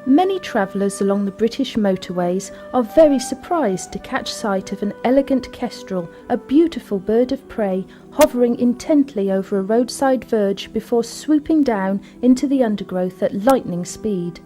Many travellers along the British motorways are very surprised to catch sight of an elegant kestrel, a beautiful bird of prey, hovering intently over a roadside verge before swooping down into the undergrowth at lightning speed.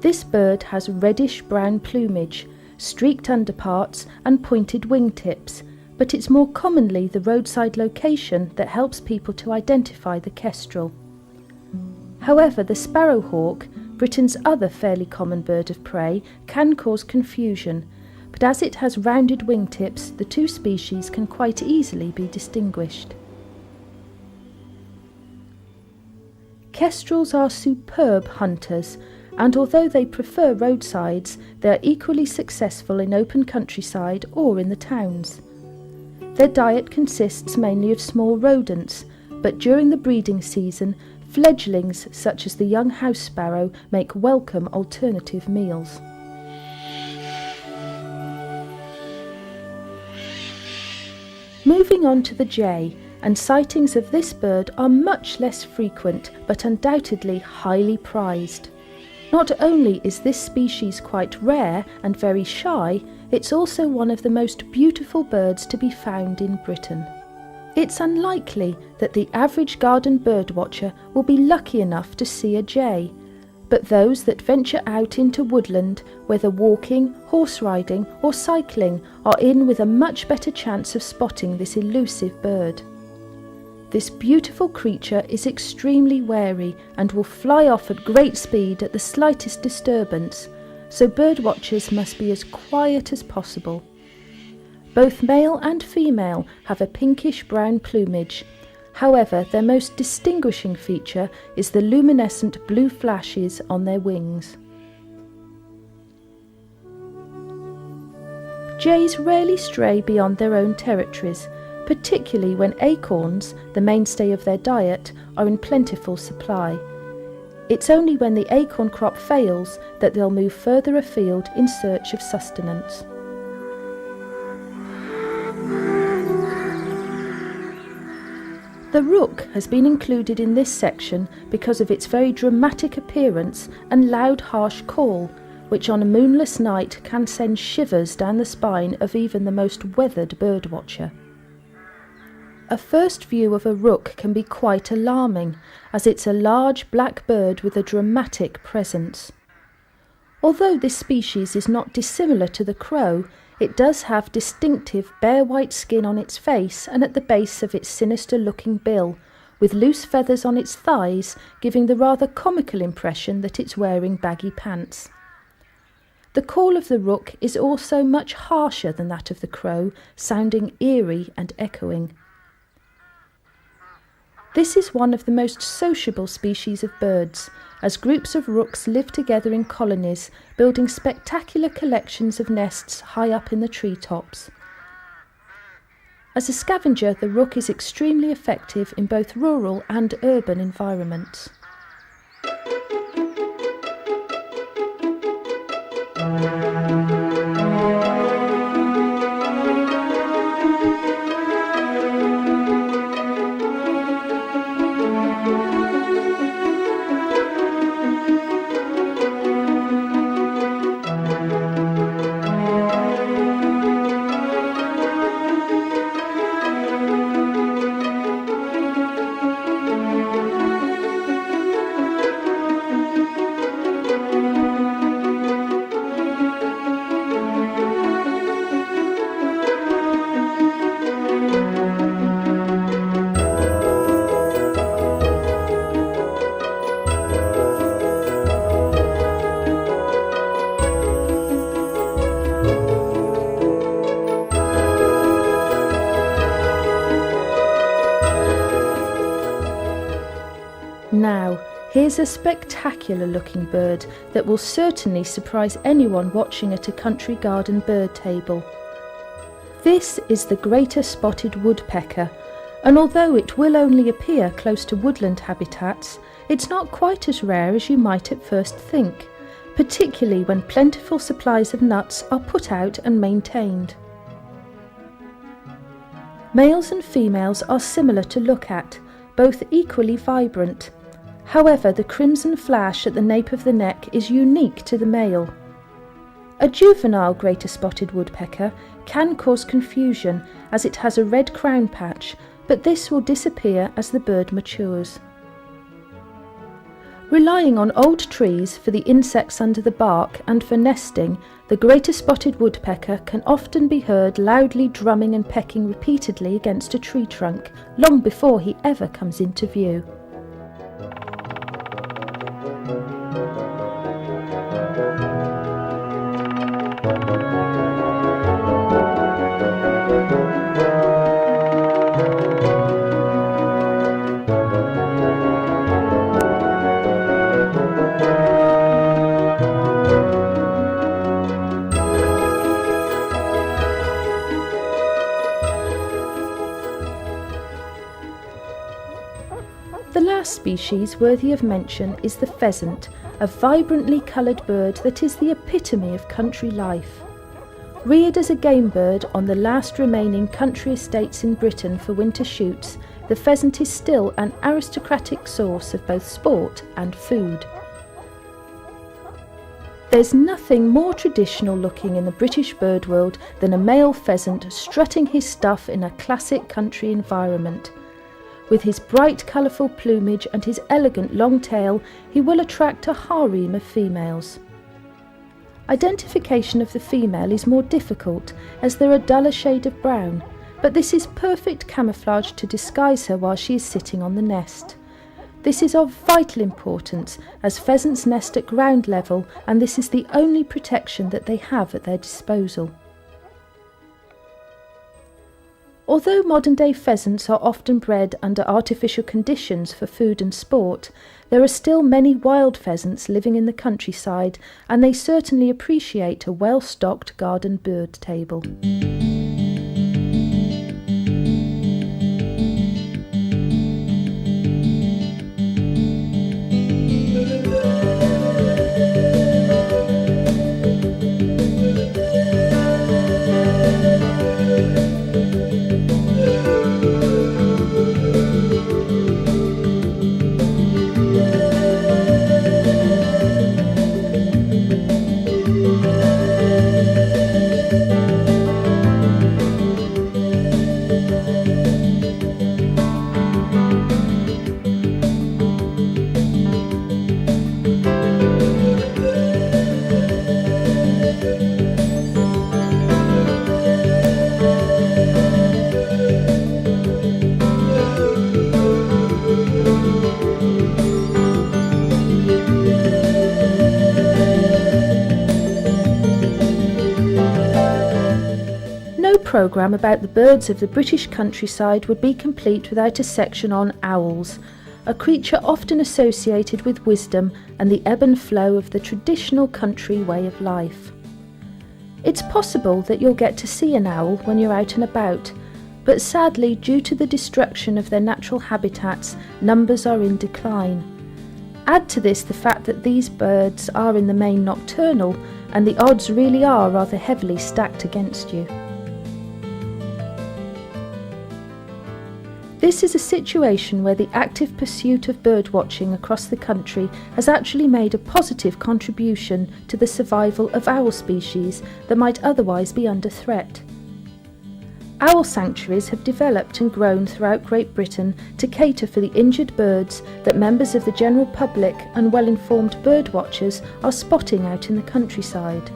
This bird has reddish-brown plumage, streaked underparts and pointed wingtips, but it's more commonly the roadside location that helps people to identify the kestrel. However, the sparrowhawk, Britain's other fairly common bird of prey, can cause confusion, but as it has rounded wingtips, the two species can quite easily be distinguished. Kestrels are superb hunters, and although they prefer roadsides, they are equally successful in open countryside or in the towns. Their diet consists mainly of small rodents, but during the breeding season, fledglings such as the young house sparrow make welcome alternative meals. Moving on to the jay, and sightings of this bird are much less frequent but undoubtedly highly prized. Not only is this species quite rare and very shy, it's also one of the most beautiful birds to be found in Britain. It's unlikely that the average garden birdwatcher will be lucky enough to see a jay, but those that venture out into woodland, whether walking, horse riding or cycling, are in with a much better chance of spotting this elusive bird. This beautiful creature is extremely wary and will fly off at great speed at the slightest disturbance, so birdwatchers must be as quiet as possible. Both male and female have a pinkish-brown plumage. However, their most distinguishing feature is the luminescent blue flashes on their wings. Jays rarely stray beyond their own territories, particularly when acorns, the mainstay of their diet, are in plentiful supply. It's only when the acorn crop fails that they'll move further afield in search of sustenance. The rook has been included in this section because of its very dramatic appearance and loud, harsh call, which on a moonless night can send shivers down the spine of even the most weathered birdwatcher. A first view of a rook can be quite alarming, as it's a large black bird with a dramatic presence. Although this species is not dissimilar to the crow, it does have distinctive bare white skin on its face and at the base of its sinister-looking bill, with loose feathers on its thighs, giving the rather comical impression that it's wearing baggy pants. The call of the rook is also much harsher than that of the crow, sounding eerie and echoing. This is one of the most sociable species of birds, as groups of rooks live together in colonies, building spectacular collections of nests high up in the treetops. As a scavenger, the rook is extremely effective in both rural and urban environments. Now, here's a spectacular looking bird that will certainly surprise anyone watching at a country garden bird table. This is the greater spotted woodpecker, and although it will only appear close to woodland habitats, it's not quite as rare as you might at first think, particularly when plentiful supplies of nuts are put out and maintained. Males and females are similar to look at, both equally vibrant. However, the crimson flash at the nape of the neck is unique to the male. A juvenile greater spotted woodpecker can cause confusion as it has a red crown patch, but this will disappear as the bird matures. Relying on old trees for the insects under the bark and for nesting, the greater spotted woodpecker can often be heard loudly drumming and pecking repeatedly against a tree trunk long before he ever comes into view. The last species worthy of mention is the pheasant, a vibrantly coloured bird that is the epitome of country life. Reared as a game bird on the last remaining country estates in Britain for winter shoots, the pheasant is still an aristocratic source of both sport and food. There's nothing more traditional looking in the British bird world than a male pheasant strutting his stuff in a classic country environment. With his bright colourful plumage and his elegant long tail, he will attract a harem of females. Identification of the female is more difficult as they're a duller shade of brown, but this is perfect camouflage to disguise her while she is sitting on the nest. This is of vital importance as pheasants nest at ground level, and this is the only protection that they have at their disposal. Although modern-day pheasants are often bred under artificial conditions for food and sport, there are still many wild pheasants living in the countryside, and they certainly appreciate a well-stocked garden bird table. No programme about the birds of the British countryside would be complete without a section on owls, a creature often associated with wisdom and the ebb and flow of the traditional country way of life. It's possible that you'll get to see an owl when you're out and about, but sadly, due to the destruction of their natural habitats, numbers are in decline. Add to this the fact that these birds are in the main nocturnal, and the odds really are rather heavily stacked against you. This is a situation where the active pursuit of birdwatching across the country has actually made a positive contribution to the survival of owl species that might otherwise be under threat. Owl sanctuaries have developed and grown throughout Great Britain to cater for the injured birds that members of the general public and well-informed birdwatchers are spotting out in the countryside.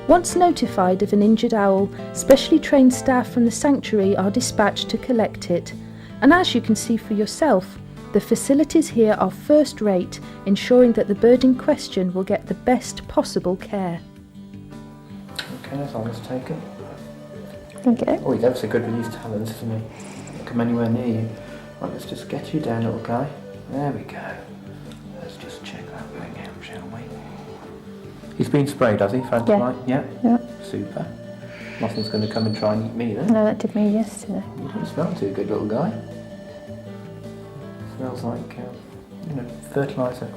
Once notified of an injured owl, specially trained staff from the sanctuary are dispatched to collect it, and as you can see for yourself, the facilities here are first rate, ensuring that the bird in question will get the best possible care. Okay, that's all, let's take it. Okay. Oh, he's ever so good with his talons, isn't he? Don't come anywhere near you. Right, let's just get you down, little guy. There we go. Let's just check that thing out, shall we? He's been sprayed, has he? Fantastic. Yeah. Yeah. Super. Nothing's going to come and try and eat me then. No, that did me yesterday. You don't smell too good, little guy. Smells like, fertiliser.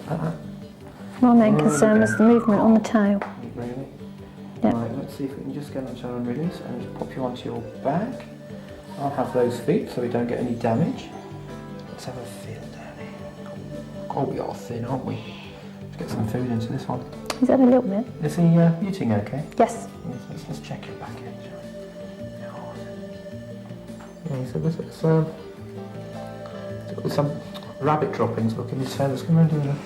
My main concern was the movement on the tail. Really? Yeah. Right, let's see if we can just get onto our release and just pop you onto your back. I'll have those feet so we don't get any damage. Let's have a feel down here. Oh, we are thin, aren't we? Let's get some food into this one. Is that a little bit? Is he eating okay? Yes. Yes, let's check your back end, shall we? Yeah, so there's some rabbit droppings look in his feathers. Come on, doing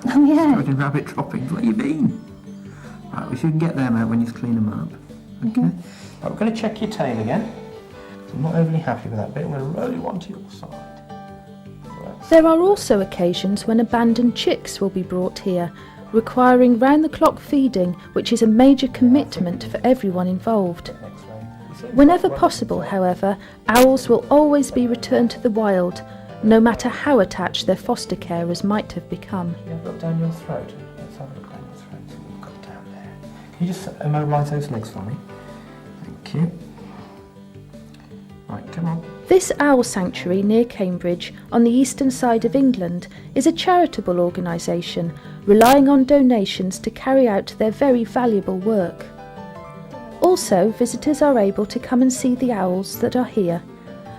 Oh yeah. covered in rabbit droppings. Where you been? Right, we should get them out when you clean them up. Okay. Right, we're going to check your tail again. I'm not overly happy with that bit. I'm going to roll you onto your side. There are also occasions when abandoned chicks will be brought here, requiring round-the-clock feeding, which is a major commitment for everyone involved. Whenever possible, however, owls will always be returned to the wild, no matter how attached their foster carers might have become. Yeah, look down your throat. Let's have a look down your throat. See what we've got down there. Can you just immobilise those legs for me? Thank you. Right, come on. This owl sanctuary near Cambridge, on the eastern side of England, is a charitable organisation relying on donations to carry out their very valuable work. Also, visitors are able to come and see the owls that are here,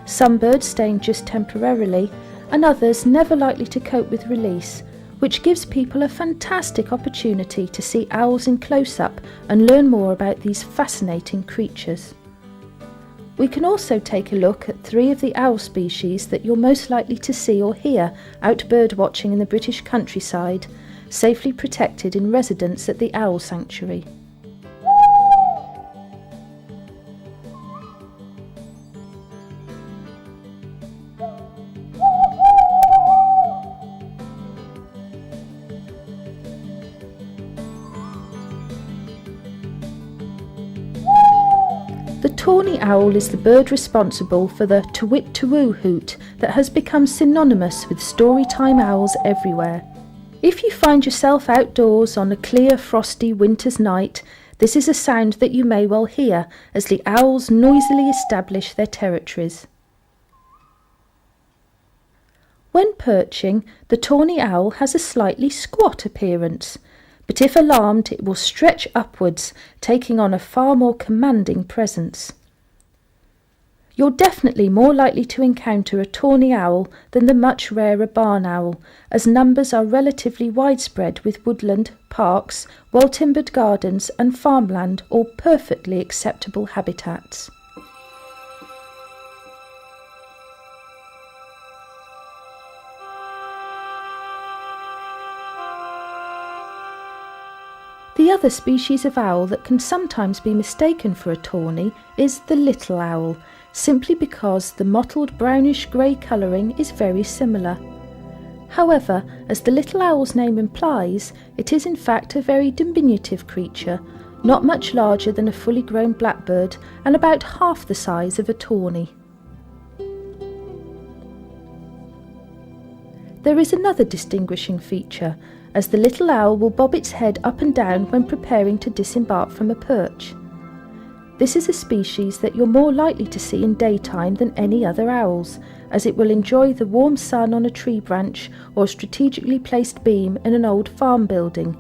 some birds staying just temporarily and others never likely to cope with release, which gives people a fantastic opportunity to see owls in close-up and learn more about these fascinating creatures. We can also take a look at 3 of the owl species that you're most likely to see or hear out bird watching in the British countryside, safely protected in residence at the Owl Sanctuary. The tawny owl is the bird responsible for the twit-twoo hoot that has become synonymous with storytime owls everywhere. If you find yourself outdoors on a clear, frosty winter's night, this is a sound that you may well hear as the owls noisily establish their territories. When perching, the tawny owl has a slightly squat appearance, but if alarmed it will stretch upwards, taking on a far more commanding presence. You're definitely more likely to encounter a tawny owl than the much rarer barn owl, as numbers are relatively widespread with woodland, parks, well-timbered gardens and farmland all perfectly acceptable habitats. The other species of owl that can sometimes be mistaken for a tawny is the little owl, simply because the mottled brownish grey colouring is very similar. However, as the little owl's name implies, it is in fact a very diminutive creature, not much larger than a fully grown blackbird and about half the size of a tawny. There is another distinguishing feature, as the little owl will bob its head up and down when preparing to disembark from a perch. This is a species that you're more likely to see in daytime than any other owls, as it will enjoy the warm sun on a tree branch or a strategically placed beam in an old farm building.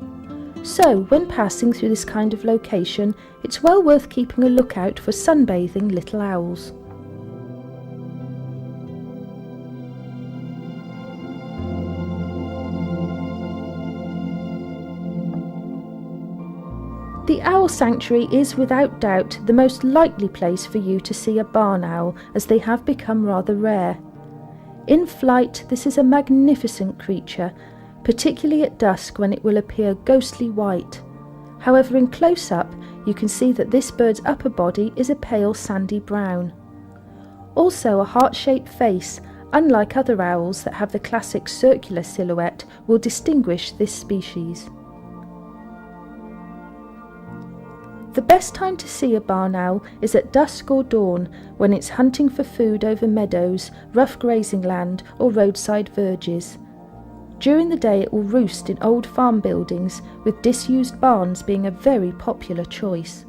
So, when passing through this kind of location, it's well worth keeping a lookout for sunbathing little owls. The Owl Sanctuary is without doubt the most likely place for you to see a barn owl, as they have become rather rare. In flight, this is a magnificent creature, particularly at dusk when it will appear ghostly white. However, in close-up, you can see that this bird's upper body is a pale sandy brown. Also, a heart-shaped face, unlike other owls that have the classic circular silhouette, will distinguish this species. The best time to see a barn owl is at dusk or dawn, when it's hunting for food over meadows, rough grazing land or roadside verges. During the day it will roost in old farm buildings, with disused barns being a very popular choice.